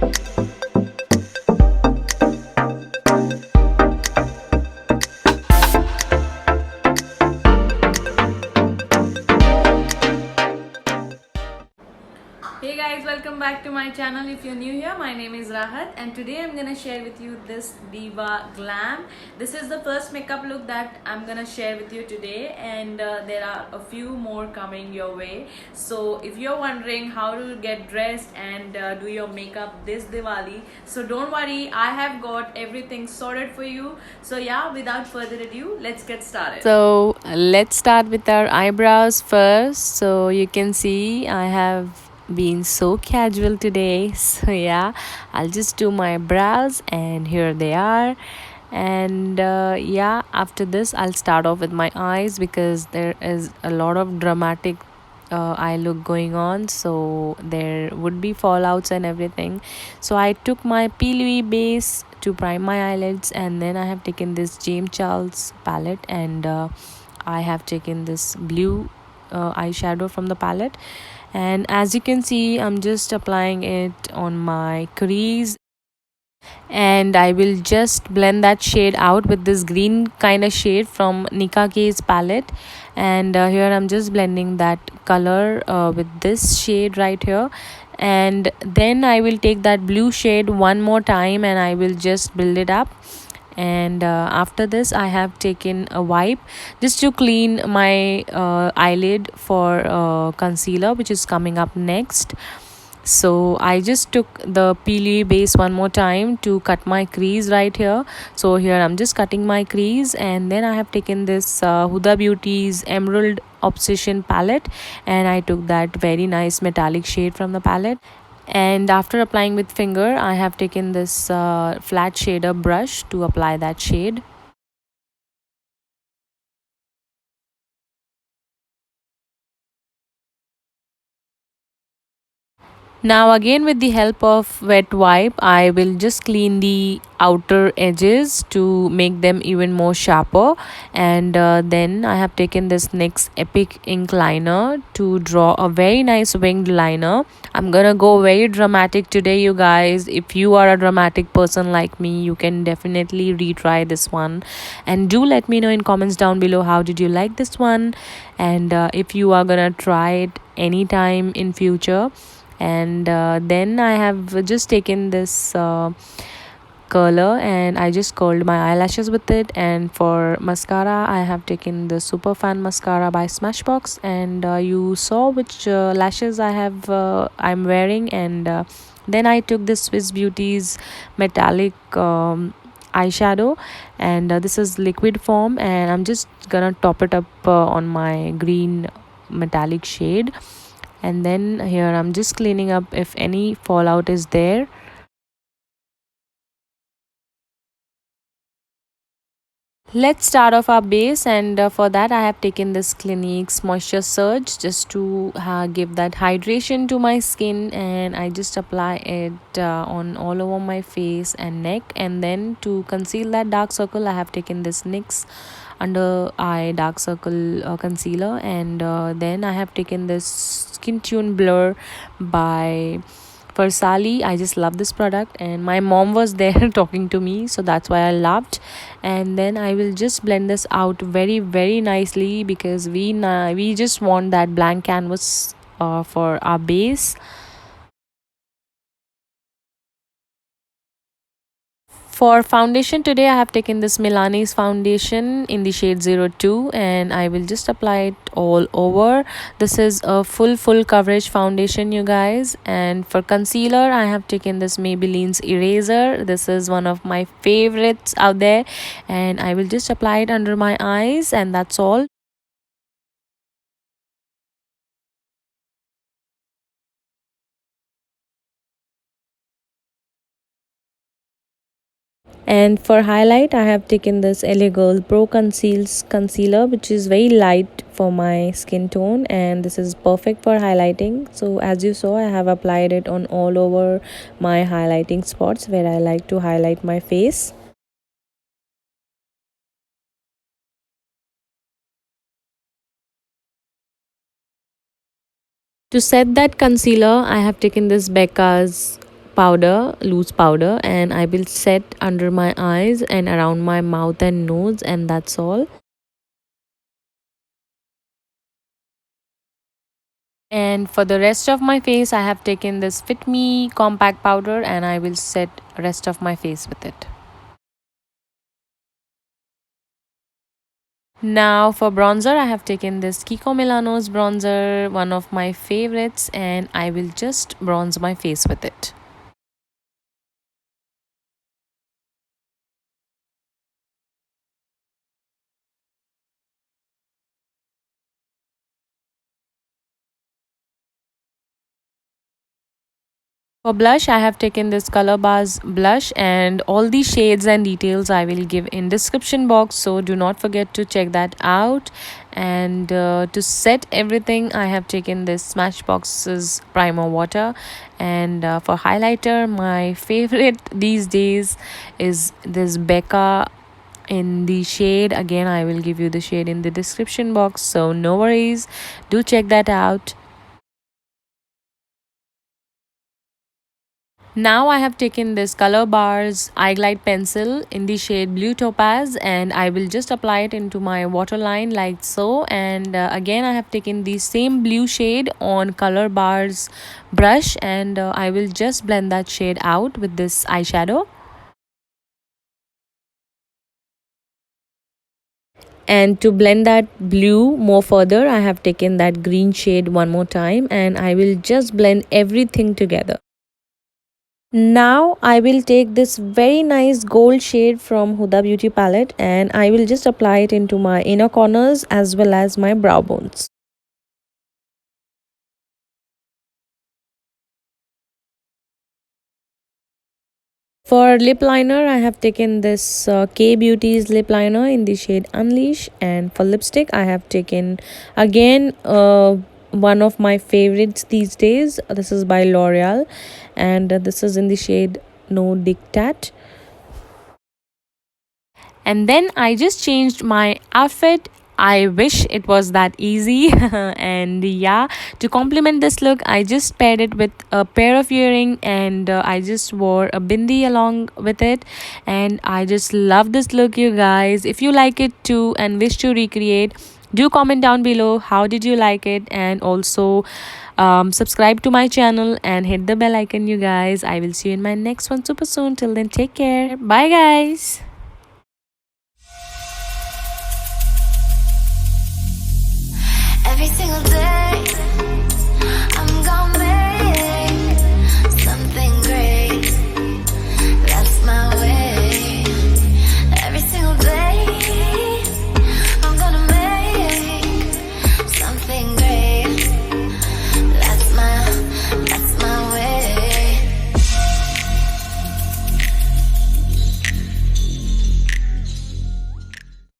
Hey guys, welcome back to my channel. If you're new here, my name is Rahat and today I'm gonna share with you this Diva Glam. This is the first makeup look that I'm gonna share with you today, and there are a few more coming your way. So if you're wondering how to get dressed and do your makeup this Diwali, so don't worry, I have got everything sorted for you. So yeah, without further ado, let's get started. So let's start with our eyebrows first. So you can see I have been so casual today. So yeah, I'll just do my brows, and here they are. And yeah, after this I'll start off with my eyes because there is a lot of dramatic eye look going on, so there would be fallouts and everything. So I took my Peely base to prime my eyelids, and then I have taken this James Charles palette, and I have taken this blue eyeshadow from the palette. And as you can see, I'm just applying it on my crease, and I will just blend that shade out with this green kind of shade from Nika K's palette. And here I'm just blending that color with this shade right here, and then I will take that blue shade one more time and I will just build it up. And after this I have taken a wipe just to clean my eyelid for concealer, which is coming up next. So I just took the Peely base one more time to cut my crease right here. So here I'm just cutting my crease, and then I have taken this Huda Beauty's Emerald Obsession palette, and I took that very nice metallic shade from the palette. And after applying with finger, I have taken this flat shader brush to apply that shade. Now again, with the help of wet wipe, I will just clean the outer edges to make them even more sharper. And then I have taken this NYX Epic ink liner to draw a very nice winged liner. I'm gonna go very dramatic today, you guys. If you are a dramatic person like me, you can definitely retry this one. And do let me know in comments down below how did you like this one, and if you are gonna try it anytime in future. And then I have just taken this curler and I just curled my eyelashes with it. And for mascara, I have taken the Super Fan mascara by Smashbox, and you saw which lashes I'm wearing. And then I took this Swiss Beauty's metallic eyeshadow, and this is liquid form, and I'm just gonna top it up on my green metallic shade. And then here I'm just cleaning up if any fallout is there. Let's start off our base, and for that I have taken this Clinique's Moisture Surge just to give that hydration to my skin, and I just apply it on all over my face and neck. And then to conceal that dark circle, I have taken this NYX under eye dark circle concealer. And then I have taken this Skin Tune Blur by for Sally. I just love this product, and my mom was there talking to me, so that's why I loved. And then I will just blend this out very nicely because we just want that blank canvas for our base. For foundation today, I have taken this Milani's foundation in the shade 02, and I will just apply it all over. This is a full coverage foundation, you guys. And for concealer, I have taken this Maybelline's eraser. This is one of my favorites out there, and I will just apply it under my eyes, and that's all. And for highlight, I have taken this LA Girl Pro Conceals concealer, which is very light for my skin tone, and this is perfect for highlighting. So as you saw, I have applied it on all over my highlighting spots where I like to highlight my face. To set that concealer, I have taken this Becca's powder, loose powder, and I will set under my eyes and around my mouth and nose, and that's all. And for the rest of my face, I have taken this Fit Me compact powder and I will set rest of my face with it. Now for bronzer, I have taken this Kiko Milano's bronzer, one of my favorites, and I will just bronze my face with it. For blush, I have taken this Color Bars blush, and all the shades and details I will give in description box, so do not forget to check that out. And to set everything, I have taken this Smashbox's primer water, and for highlighter, my favorite these days is this Becca in the shade. Again, I will give you the shade in the description box, so no worries, do check that out. Now I have taken this Color Bars Eye Glide pencil in the shade Blue Topaz, and I will just apply it into my waterline like so. And again, I have taken the same blue shade on Color Bars brush, and I will just blend that shade out with this eyeshadow. And to blend that blue more further, I have taken that green shade one more time, and I will just blend everything together. Now I will take this very nice gold shade from Huda Beauty palette, and I will just apply it into my inner corners as well as my brow bones. For lip liner, I have taken this K Beauty's lip liner in the shade Unleash, and for lipstick, I have taken again one of my favorites these days. This is by L'Oreal, and this is in the shade No Dictat. And then I just changed my outfit. I wish it was that easy. And yeah, to complement this look, I just paired it with a pair of earring, and I just wore a bindi along with it, and I just love this look, you guys. If you like it too and wish to recreate, do comment down below how did you like it, and also subscribe to my channel and hit the bell icon, you guys. I will see you in my next one super soon. Till then, take care. Bye guys. Every single day